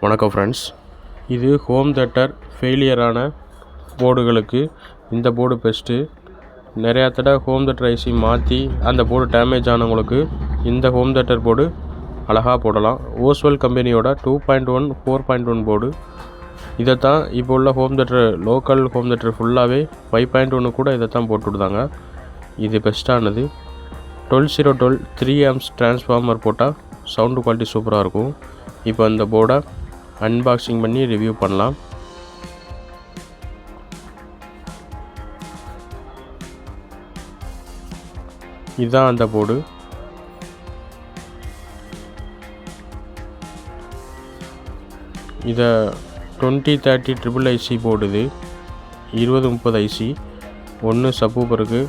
வணக்கம் ஃப்ரெண்ட்ஸ், இது home theatre ஃபெயிலியரான போர்டுகளுக்கு இந்த போர்டு பெஸ்ட்டு. நிறையா தடவை ஹோம் தேட்டர் ஐசி மாற்றி அந்த போர்டு டேமேஜ் ஆனவங்களுக்கு இந்த ஹோம் தேட்டர் போர்டு அழகாக போடலாம். ஓஸ்வெல் கம்பெனியோட 2.1 4.1 போர்டு. இதை தான் இப்போ உள்ள home theatre local home theatre ஃபுல்லாகவே 5.1 கூட இதை தான் போட்டு விடுதாங்க. இது பெஸ்ட்டானது. 12012 3 amps டிரான்ஸ்ஃபார்மர் போட்டால் சவுண்டு குவாலிட்டி சூப்பராக இருக்கும். இப்போ அந்த போர்டை அன்பாக்சிங் பண்ணி ரிவ்யூ பண்ணலாம். இதுதான் அந்த போர்டு. இதை 2030 ட்ரிபிள் ஐசி போர்டு. இது 2030 ஐசி. ஒன்று சப்வூஃபருக்கு,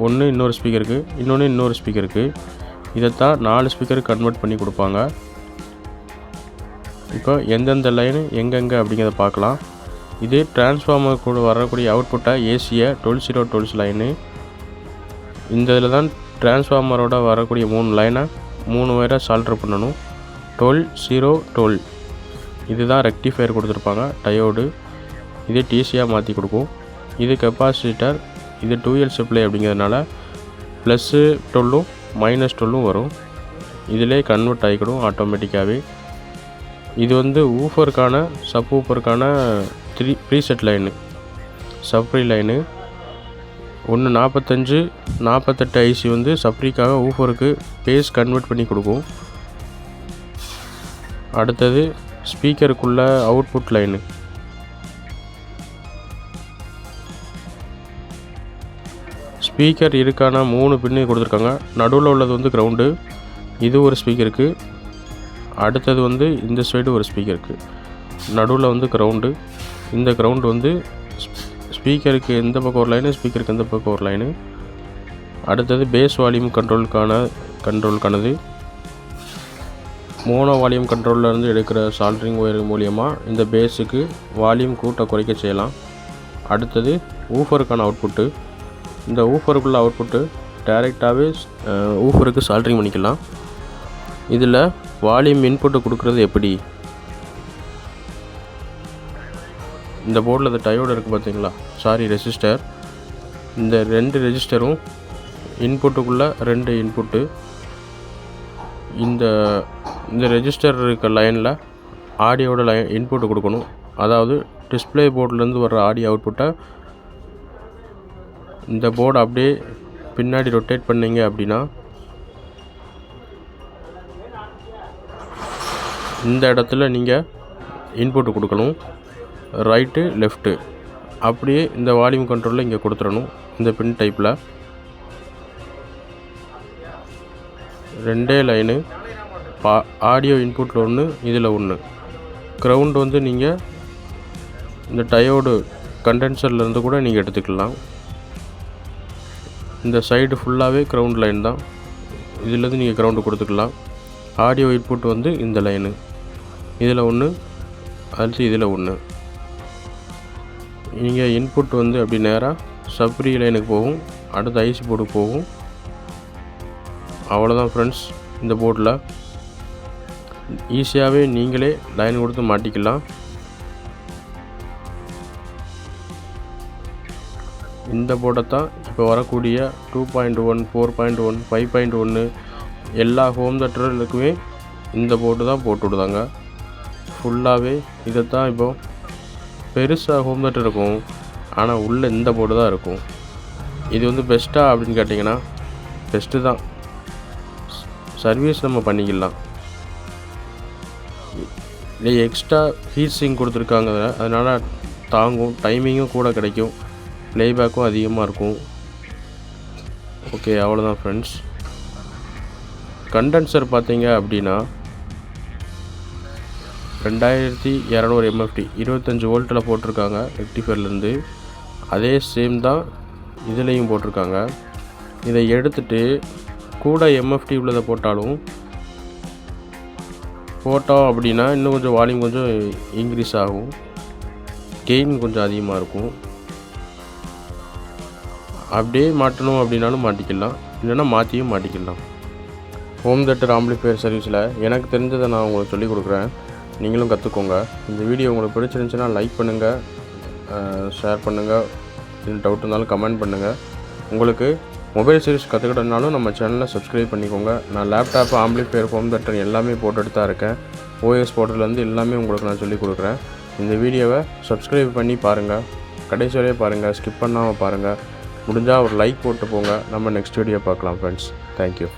ஒன்று இன்னொரு ஸ்பீக்கருக்கு, இன்னொரு ஸ்பீக்கருக்கு. இதைத்தான் 4 ஸ்பீக்கருக்கு கன்வெர்ட் பண்ணி கொடுப்பாங்க. இப்போ எந்தெந்த லைனு எங்கெங்கே அப்படிங்கிறத பார்க்கலாம். இது டிரான்ஸ்ஃபார்மர் கூட வரக்கூடிய அவுட்புட்டாக ஏசியை 12012 லைனு. இந்த இதில் தான் டிரான்ஸ்ஃபார்மரோட வரக்கூடிய 3 லைனை 3 வயரை சால்டர் பண்ணணும். 12 இதுதான் ரெக்டிஃபயர் கொடுத்துருப்பாங்க. டயோடு இது டிசியாக மாற்றி கொடுக்கும். இது கெப்பாசிட்டர். இது 2L சப்ளை அப்படிங்கிறதுனால +12 -12 வரும். இதிலே கன்வெர்ட் ஆகிக்கிடும் ஆட்டோமேட்டிக்காகவே. இது வந்து ஊஃபருக்கான சப்வூஃபருக்கான 3 ப்ரீசெட் லைனு, சப்ரீ லைனு. ஒன்று 45 48 ஐசி வந்து சப்ரீக்காக ஊஃபருக்கு பேஸ் கன்வெர்ட் பண்ணி கொடுக்கும். அடுத்தது ஸ்பீக்கருக்குள்ள அவுட்புட் லைனு. ஸ்பீக்கர் இருக்கான 3 பின்னு கொடுத்துருக்காங்க. நடுவில் உள்ளது வந்து கிரவுண்டு. இது ஒரு ஸ்பீக்கருக்கு. அடுத்தது வந்து இந்த சைடு ஒரு ஸ்பீக்கருக்கு. நடுவில் வந்து கிரவுண்டு. இந்த கிரவுண்டு வந்து ஸ்பீக்கருக்கு எந்த பக்கம் ஒரு லைனு, ஸ்பீக்கருக்கு எந்த பக்கம் ஒரு லைனு. அடுத்தது பேஸ் வால்யூம் கண்ட்ரோலுக்கானது. மோனோ வால்யூம் கண்ட்ரோலில் எடுக்கிற சால்ட்ரிங் ஒயர் மூலியமாக இந்த பேஸுக்கு வால்யூம் கூட்ட குறைக்க செய்யலாம். அடுத்தது ஊஃபருக்கான அவுட்புட்டு. இந்த ஊஃபருக்குள்ள அவுட்புட்டு டைரெக்டாகவே ஊஃபருக்கு சால்ட்ரிங் பண்ணிக்கலாம். இதில் வால்யூம் இன்புட்டு கொடுக்குறது எப்படி? இந்த போர்டில் இந்த டயோடு இருக்குது பார்த்தீங்களா, ரெஜிஸ்டர். இந்த 2 ரெஜிஸ்டரும் இன்புட்டுக்குள்ளே 2 இன்புட்டு. இந்த ரெஜிஸ்டர் இருக்க லைனில் ஆடியோட இன்புட்டு கொடுக்கணும். அதாவது டிஸ்பிளே போர்ட்லேருந்து வர்ற ஆடியோ அவுட்புட்டை இந்த போர்டு அப்படியே பின்னாடி ரொட்டேட் பண்ணிங்க அப்படின்னா இந்த இடத்துல நீங்கள் இன்புட்டு கொடுக்கணும். ரைட்டு லெஃப்ட்டு அப்படியே இந்த வால்யூம் கண்ட்ரோலில் இங்கே கொடுத்துடணும். இந்த பின் டைப்பில் 2 லைனு. ஆடியோ இன்புட்டில் 1, இதில் 1. கிரவுண்ட் வந்து நீங்கள் இந்த டயோடு கண்டென்சர்லேருந்து கூட நீங்கள் எடுத்துக்கலாம். இந்த சைடு ஃபுல்லாகவே கிரவுண்ட் லைன் தான். இதிலேருந்து நீங்கள் கிரவுண்டு கொடுத்துக்கலாம். ஆடியோ இன்புட் வந்து இந்த லைனு. இதில் 1, அடுத்து இதில் 1. நீங்கள் இன்புட் வந்து அப்படி நேராக சப்ரீ லைனுக்கு போகும். அடுத்து ஐசி போர்டுக்கு போகும். அவ்வளோதான் ஃப்ரெண்ட்ஸ். இந்த போர்டில் ஈஸியாகவே நீங்களே லைன் கொடுத்து மாட்டிக்கலாம். இந்த போர்டை தான் இப்போ வரக்கூடிய 2.1 4.1 5.1 எல்லா ஹோம் தேட்டர்களுக்குமே இந்த போர்டு தான் போட்டு விடுதாங்க ஃபுல்லாகவே. இதை தான் இப்போது பெருசாக ஹோம் தேட்டர் இருக்கும், ஆனால் உள்ளே இந்த போர்டு தான் இருக்கும். இது வந்து பெஸ்ட்டாக அப்படின்னு கேட்டிங்கன்னா பெஸ்ட்டு தான். சர்வீஸ் நம்ம பண்ணிக்கலாம். இல்லை எக்ஸ்ட்ரா ஹீட் சிங்க் கொடுத்துருக்காங்க, அதனால் தாங்கும். டைமிங்கும் கூட கிடைக்கும். ப்ளேபேக்கும் அதிகமாக இருக்கும். ஓகே, அவ்வளோதான் ஃப்ரெண்ட்ஸ். கண்டென்சர் பார்த்தீங்க அப்படின்னா 2200 MFT 25 வோல்ட்டில் போட்டிருக்காங்க ரெக்டிஃபயர்லேருந்து. அதே சேம் தான் இதுலேயும் போட்டிருக்காங்க. இதை எடுத்துகிட்டு கூட MFT உள்ளதை போட்டோம் அப்படின்னா இன்னும் கொஞ்சம் வால்யூம் கொஞ்சம் இன்க்ரீஸ் ஆகும். கெயின் கொஞ்சம் அதிகமாக இருக்கும். அப்படியே மாட்டணும் அப்படின்னாலும் மாட்டிக்கலாம், இல்லைன்னா மாற்றியும் மாட்டிக்கலாம். ஹோம் தேட்டர் ஆம்பிளிஃபையர் சர்வீஸில் எனக்கு தெரிஞ்சதை நான் உங்களுக்கு சொல்லிக் கொடுக்குறேன். நீங்களும் கற்றுக்கோங்க. இந்த வீடியோ உங்களுக்கு பிடிச்சிருந்துச்சுன்னா லைக் பண்ணுங்கள், ஷேர் பண்ணுங்கள். எதுவும் டவுட் இருந்தாலும் கமெண்ட் பண்ணுங்கள். உங்களுக்கு மொபைல் சீரிஸ் கற்றுக்கிட்டனாலும் நம்ம சேனலை சப்ஸ்கிரைப் பண்ணிக்கோங்க. நான் லேப்டாப், ஆம்பிளிஃபையர், ஹோம் தியேட்டர் எல்லாமே போட்டுட்டு தான் இருக்கேன். ஓஎஸ் போர்ட்லேருந்து எல்லாமே உங்களுக்கு நான் சொல்லிக் கொடுக்குறேன். இந்த வீடியோவை சப்ஸ்கிரைப் பண்ணி பாருங்கள், கடைசி வரையே பாருங்கள், ஸ்கிப் பண்ணாமல் பாருங்கள். முடிஞ்சால் ஒரு லைக் போட்டு போங்க. நம்ம நெக்ஸ்ட் வீடியோ பார்க்கலாம் ஃப்ரெண்ட்ஸ். தேங்க்யூ.